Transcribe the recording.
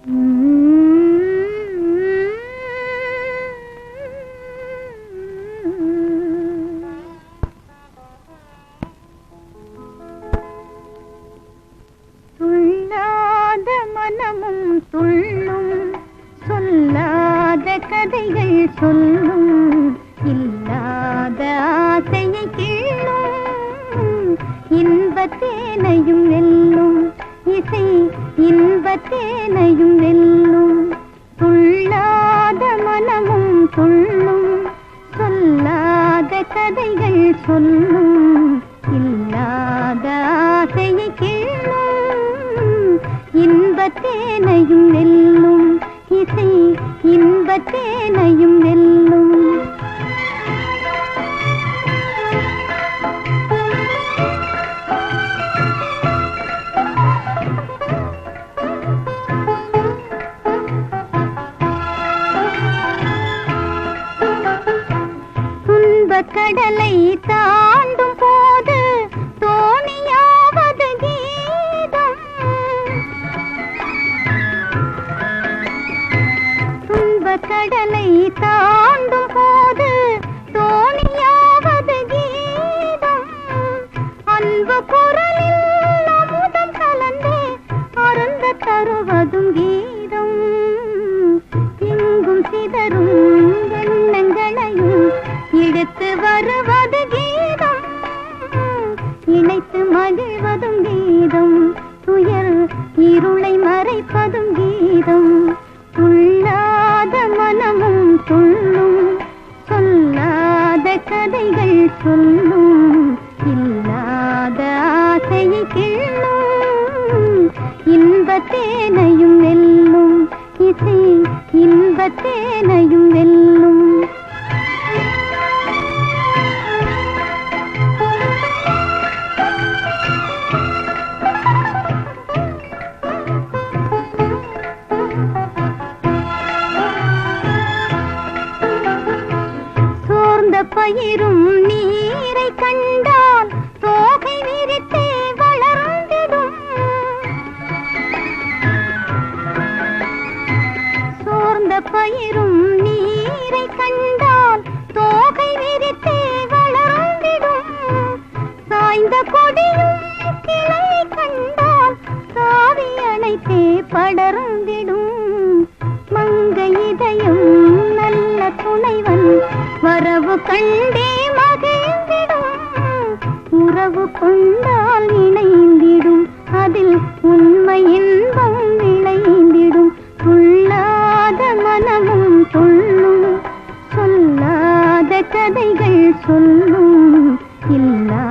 துள்ளாத மனமும் துள்ளும், சொல்லாத கதைகள் சொல்லும், இல்லாத ஆசையை கிள்ளும், இன்பத்தேனையும் வெல்லும், இசை இன்பத்தேனையும் வெல்லும். துள்ளாத மனமும் துள்ளும், சொல்லாத கதைகள் சொல்லும், இல்லாத ஆசையை கிள்ளும், இன்பத்தேனையும் வெல்லும், இசை இன்பத்தேனையும் வெல்லும். கடலை தாண்டும் போது தோணியாவது கீதம், துன்பக் கடலை தாண்டும் போது தோணியாவது கீதம், அன்பு குரலில் அமுதம் கலந்தே அருந்த தருவதும் கீதம், எங்கும் சிதறும் எண்ணங்களையும் எடுத்து வருவது கீதம், இணைத்து மகிழ்வதும் கீதம், துயர் இருளை மறைப்பதும் கீதம். துள்ளாத மனமும் துள்ளும், சொல்லாத கதைகள் சொல்லும், இல்லாத ஆசையை கிள்ளும், இன்பத்தேனையும் வெல்லும், இசை இன்பத்தேனையும் வெல்லும். பயிரும் நீரை கண்டால் தோகை விரித்தே வளர்ந்திடும், சோர்ந்த பயிரும் நீரை கண்டால் தோகை விரித்தே வளர்ந்திடும், சாய்ந்த கொடியும் கிளை கண்டால் சாவி அணைத்தே படர்ந்திடும், மங்கை இதயம் நல்ல துணைவன் வரவு கண்டே மகிழ்ந்திடும், உறவு கொண்டால் இணைந்திடும், அதில் உண்மை இன்பம் விளைந்திடும். துள்ளாத மனமும் துள்ளும், சொல்லாத கதைகள் சொல்லும், இல்லா